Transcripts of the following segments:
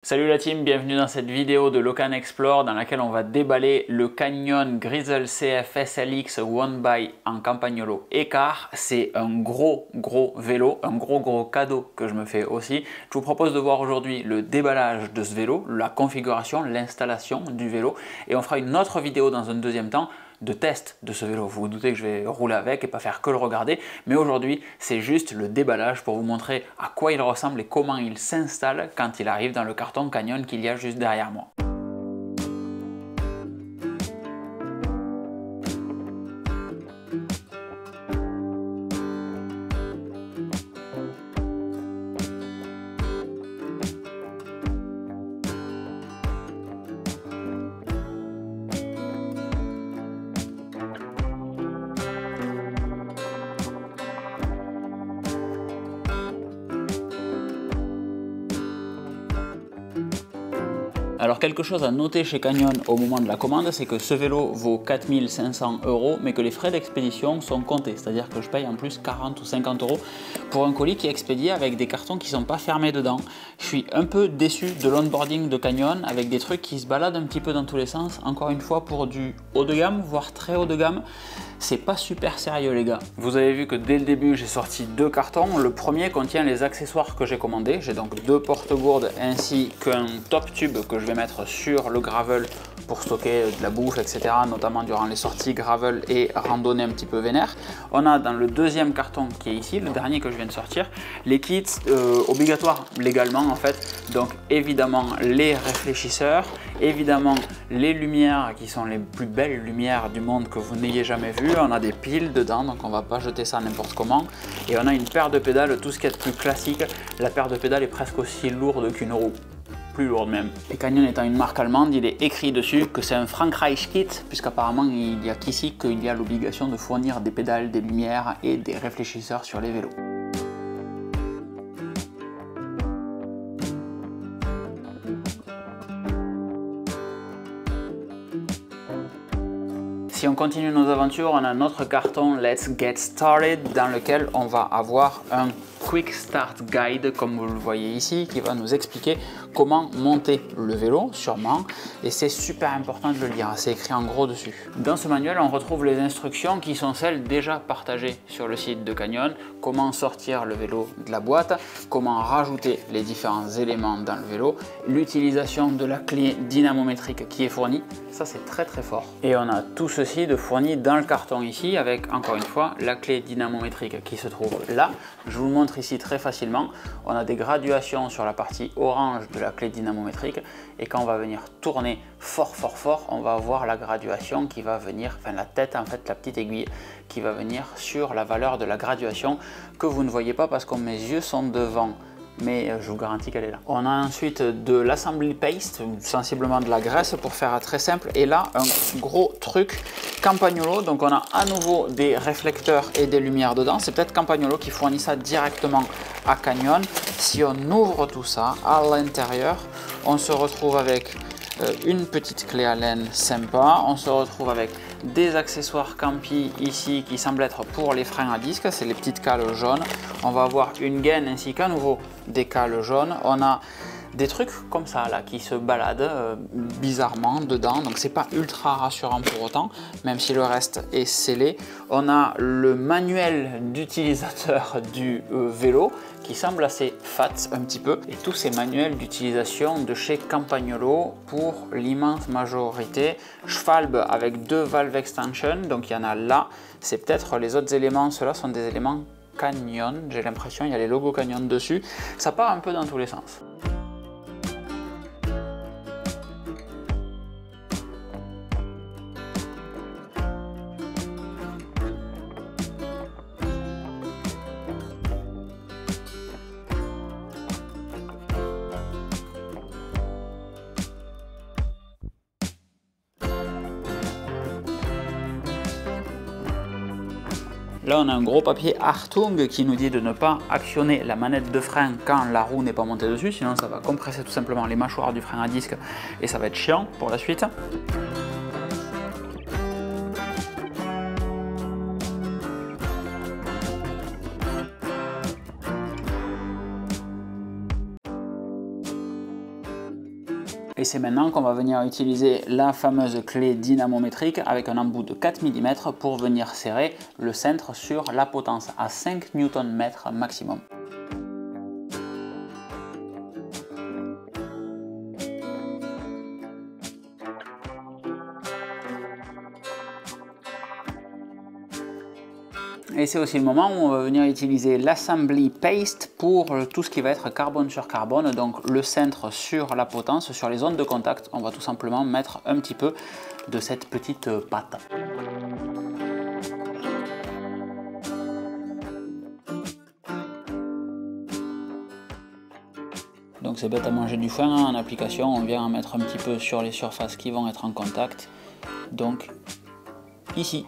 Salut la team, bienvenue dans cette vidéo de Locan Explore dans laquelle on va déballer le Canyon Grizzle CF SLX One By en Campagnolo Écart. C'est un gros vélo, un gros cadeau que je me fais aussi. Je vous propose de voir aujourd'hui le déballage de ce vélo, la configuration, l'installation du vélo et on fera une autre vidéo dans un deuxième temps de test de ce vélo. Vous vous doutez que je vais rouler avec et pas faire que le regarder, mais aujourd'hui c'est juste le déballage pour vous montrer à quoi il ressemble et comment il s'installe quand il arrive dans le carton Canyon qu'il y a juste derrière moi. Alors quelque chose à noter chez Canyon au moment de la commande, c'est que ce vélo vaut 4 500 €, mais que les frais d'expédition sont comptés, c'est-à-dire que je paye en plus 40 ou 50 € pour un colis qui est expédié avec des cartons qui ne sont pas fermés dedans. Je suis un peu déçu de l'onboarding de Canyon avec des trucs qui se baladent un petit peu dans tous les sens, encore une fois pour du haut de gamme, voire très haut de gamme. C'est pas super sérieux les gars. Vous avez vu que dès le début j'ai sorti deux cartons. Le premier contient les accessoires que j'ai commandés. J'ai donc deux porte-gourdes ainsi qu'un top tube que je vais mettre sur le gravel pour stocker de la bouffe, etc. notamment durant les sorties gravel et randonnée un petit peu vénère. On a dans le deuxième carton qui est ici, le dernier que je viens de sortir, les kits obligatoires légalement en fait. Donc évidemment les réfléchisseurs, évidemment les lumières qui sont les plus belles lumières du monde que vous n'ayez jamais vues. On a des piles dedans, donc on va pas jeter ça n'importe comment. Et on a une paire de pédales, tout ce qui est plus classique. La paire de pédales est presque aussi lourde qu'une roue. Plus lourde même. Et Canyon étant une marque allemande, il est écrit dessus que c'est un Frankreich kit, puisqu'apparemment il n'y a qu'ici qu'il y a l'obligation de fournir des pédales, des lumières et des réfléchisseurs sur les vélos. Si on continue nos aventures, on a notre carton Let's Get Started dans lequel on va avoir un Quick Start Guide comme vous le voyez ici qui va nous expliquer comment monter le vélo sûrement et c'est super important de le lire, c'est écrit en gros dessus. Dans ce manuel on retrouve les instructions qui sont celles déjà partagées sur le site de Canyon, comment sortir le vélo de la boîte, comment rajouter les différents éléments dans le vélo, l'utilisation de la clé dynamométrique qui est fournie, ça c'est très fort. Et on a tout ceci de fourni dans le carton ici avec encore une fois la clé dynamométrique qui se trouve là. Je vous le montre ici très facilement. On a des graduations sur la partie orange de la clé dynamométrique et quand on va venir tourner fort, on va avoir la graduation qui va venir, enfin la tête en fait, la petite aiguille qui va venir sur la valeur de la graduation que vous ne voyez pas parce que mes yeux sont devant. Mais je vous garantis qu'elle est là. On a ensuite de l'assembly paste, sensiblement de la graisse pour faire très simple. Et là, un gros truc Campagnolo. Donc on a à nouveau des réflecteurs et des lumières dedans. C'est peut-être Campagnolo qui fournit ça directement à Canyon. Si on ouvre tout ça à l'intérieur, on se retrouve avec une petite clé Allen sympa. On se retrouve avec des accessoires Campi ici qui semblent être pour les freins à disque, c'est les petites cales jaunes. On va avoir une gaine ainsi qu'à nouveau des cales jaunes. On a des trucs comme ça là qui se baladent bizarrement dedans, donc c'est pas ultra rassurant pour autant, même si le reste est scellé. On a le manuel d'utilisateur du vélo qui semble assez fat un petit peu, et tous ces manuels d'utilisation de chez Campagnolo pour l'immense majorité. Schwalbe avec deux valves extension, donc il y en a là, c'est peut-être les autres éléments, ceux-là sont des éléments Canyon, j'ai l'impression, il y a les logos Canyon dessus, ça part un peu dans tous les sens. Là, on a un gros papier Hartung qui nous dit de ne pas actionner la manette de frein quand la roue n'est pas montée dessus, sinon ça va compresser tout simplement les mâchoires du frein à disque et ça va être chiant pour la suite. Et c'est maintenant qu'on va venir utiliser la fameuse clé dynamométrique avec un embout de 4 mm pour venir serrer le centre sur la potence à 5 Nm maximum. Et c'est aussi le moment où on va venir utiliser l'assembly paste pour tout ce qui va être carbone sur carbone, donc le centre sur la potence, sur les zones de contact. On va tout simplement mettre un petit peu de cette petite pâte. Donc c'est bête à manger du foin, hein. En application on vient en mettre un petit peu sur les surfaces qui vont être en contact, donc ici.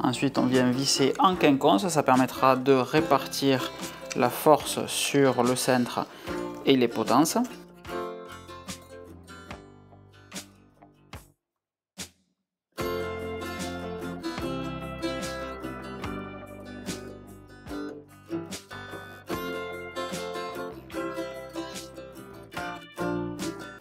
Ensuite on vient visser en quinconce, ça permettra de répartir la force sur le centre et les potences.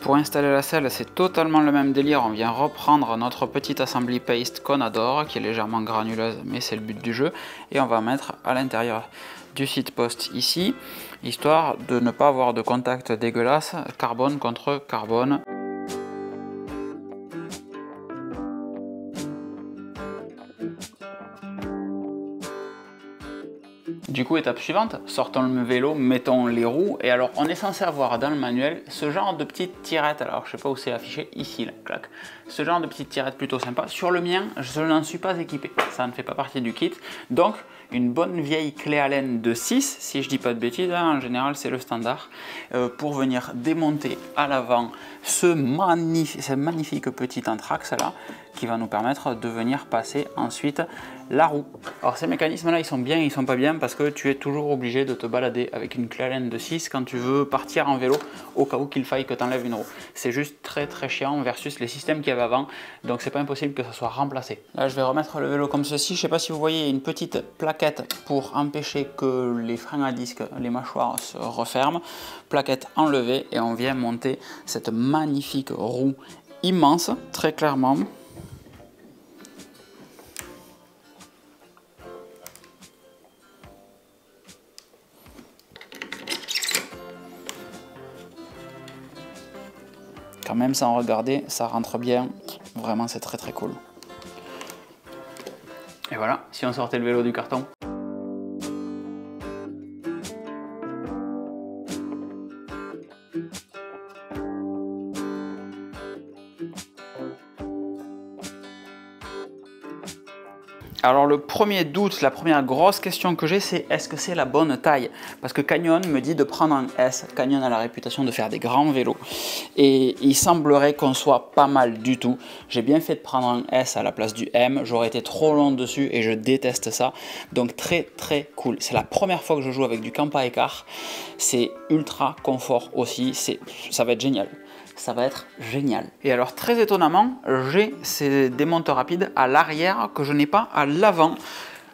Pour installer la selle, c'est totalement le même délire, on vient reprendre notre petite assembly paste qu'on adore, qui est légèrement granuleuse, mais c'est le but du jeu, et on va mettre à l'intérieur du site post ici, histoire de ne pas avoir de contact dégueulasse, carbone contre carbone. Du coup, étape suivante, sortons le vélo, mettons les roues, et alors on est censé avoir dans le manuel ce genre de petite tirette, alors je sais pas où c'est affiché, ici là, clac, ce genre de petite tirette plutôt sympa. Sur le mien, je n'en suis pas équipé, ça ne fait pas partie du kit, donc une bonne vieille clé Allen de 6, si je dis pas de bêtises, hein, en général c'est le standard, pour venir démonter à l'avant ce magnifique petit anthrax là, qui va nous permettre de venir passer ensuite la roue. Alors ces mécanismes là ils sont bien, ils sont pas bien parce que tu es toujours obligé de te balader avec une clé Allen de 6 quand tu veux partir en vélo au cas où qu'il faille que tu enlèves une roue. C'est juste très chiant versus les systèmes qu'il y avait avant, donc c'est pas impossible que ça soit remplacé. Là je vais remettre le vélo comme ceci, je sais pas si vous voyez une petite plaquette pour empêcher que les freins à disque, les mâchoires se referment, plaquette enlevée et on vient monter cette magnifique roue immense, très clairement. Quand même sans regarder, ça rentre bien, vraiment c'est très cool. Et voilà, si on sortait le vélo du carton. Alors le premier doute, la première grosse question que j'ai, c'est est-ce que c'est la bonne taille? Parce que Canyon me dit de prendre un S. Canyon a la réputation de faire des grands vélos. Et il semblerait qu'on soit pas mal du tout. J'ai bien fait de prendre un S à la place du M. J'aurais été trop long dessus et je déteste ça. Donc très cool. C'est la première fois que je joue avec du camp à écart. C'est ultra confort aussi. Ça va être génial. Ça va être génial. Et alors très étonnamment, j'ai ces démontes rapides à l'arrière que je n'ai pas à l'avant.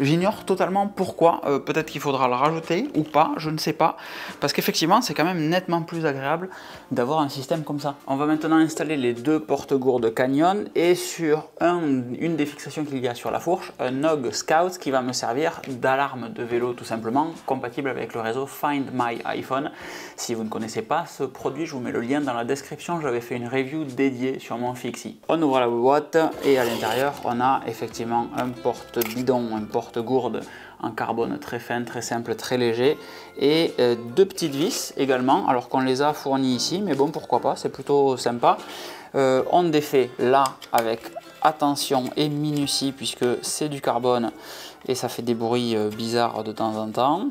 J'ignore totalement pourquoi, peut-être qu'il faudra le rajouter ou pas, je ne sais pas, parce qu'effectivement c'est quand même nettement plus agréable d'avoir un système comme ça. On va maintenant installer les deux porte-gourdes Canyon et sur une des fixations qu'il y a sur la fourche, un Nog Scout qui va me servir d'alarme de vélo tout simplement, compatible avec le réseau Find My iPhone. Si vous ne connaissez pas ce produit, je vous mets le lien dans la description, j'avais fait une review dédiée sur mon Fixie. On ouvre la boîte et à l'intérieur on a effectivement un porte-bidon, un porte-gourde en carbone très fin, très simple, très léger et deux petites vis également, alors qu'on les a fournies ici, mais bon pourquoi pas, c'est plutôt sympa. On défait là avec attention et minutie puisque c'est du carbone et ça fait des bruits bizarres de temps en temps.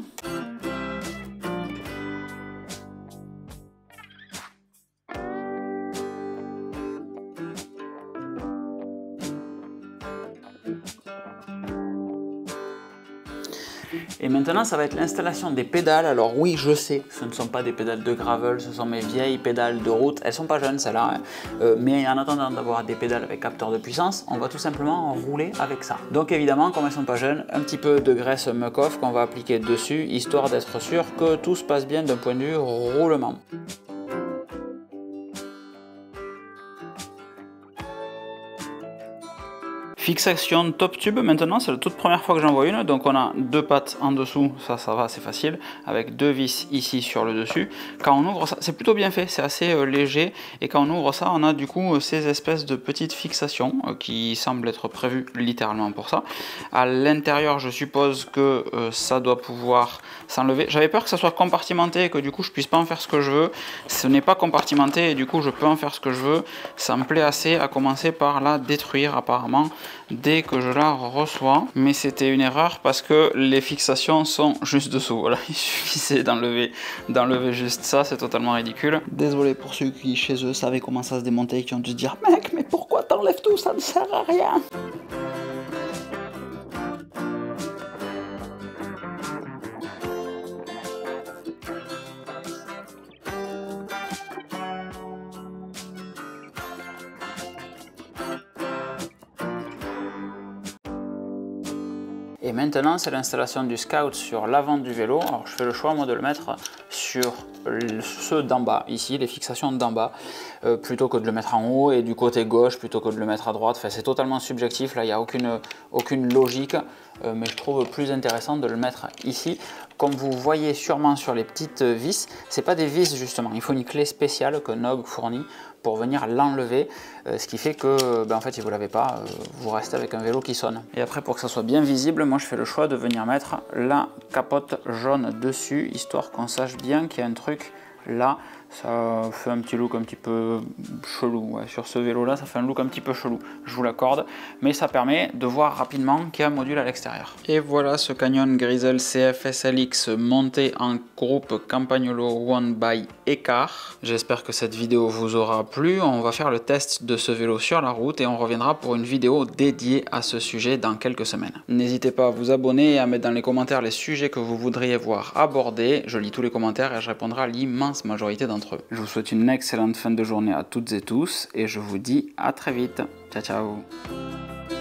Et maintenant Maintenant, ça va être l'installation des pédales. Alors oui, je sais, ce ne sont pas des pédales de gravel, ce sont mes vieilles pédales de route. Elles sont pas jeunes, celles-là, hein. Mais en attendant d'avoir des pédales avec capteur de puissance, on va tout simplement rouler avec ça. Donc évidemment, comme elles sont pas jeunes, un petit peu de graisse Muc-Off qu'on va appliquer dessus, histoire d'être sûr que tout se passe bien d'un point de vue roulement. Fixation top tube maintenant, c'est la toute première fois que j'en vois une, donc on a deux pattes en dessous, ça va, c'est facile, avec deux vis ici sur le dessus. Quand on ouvre ça, c'est plutôt bien fait, c'est assez léger, et quand on ouvre ça, on a du coup ces espèces de petites fixations qui semblent être prévues littéralement pour ça. À l'intérieur, je suppose que ça doit pouvoir s'enlever. J'avais peur que ça soit compartimenté et que du coup je puisse pas en faire ce que je veux. Ce n'est pas compartimenté et du coup je peux en faire ce que je veux. Ça me plaît assez, à commencer par la détruire apparemment dès que je la reçois, mais c'était une erreur parce que les fixations sont juste dessous. Voilà, il suffisait d'enlever juste ça, c'est totalement ridicule. Désolé pour ceux qui chez eux savaient comment ça se démontait et qui ont dû se dire mec, mais pourquoi t'enlèves tout, ça ne sert à rien. Et maintenant, c'est l'installation du Scout sur l'avant du vélo. Alors, je fais le choix, moi, de le mettre sur ceux d'en bas, ici, les fixations d'en bas, plutôt que de le mettre en haut, et du côté gauche, plutôt que de le mettre à droite. Enfin, c'est totalement subjectif, là, il n'y a aucune logique, mais je trouve plus intéressant de le mettre ici. Comme vous voyez sûrement sur les petites vis, c'est pas des vis justement, il faut une clé spéciale que Nog fournit pour venir l'enlever, ce qui fait que en fait si vous l'avez pas, vous restez avec un vélo qui sonne. Et après, pour que ça soit bien visible, moi je fais le choix de venir mettre la capote jaune dessus, histoire qu'on sache bien qu'il y a un truc là. Ça fait un petit look un petit peu chelou, ouais. Sur ce vélo là ça fait un look un petit peu chelou, je vous l'accorde, mais ça permet de voir rapidement qu'il y a un module à l'extérieur. Et voilà ce Canyon Grizzle CF SLX monté en groupe Campagnolo One by Ekar. J'espère que cette vidéo vous aura plu. On va faire le test de ce vélo sur la route et on reviendra pour une vidéo dédiée à ce sujet dans quelques semaines. N'hésitez pas à vous abonner et à mettre dans les commentaires les sujets que vous voudriez voir abordés. Je lis tous les commentaires et je répondrai à l'immense majorité d'entre eux. Je vous souhaite une excellente fin de journée à toutes et tous et je vous dis à très vite. Ciao ciao.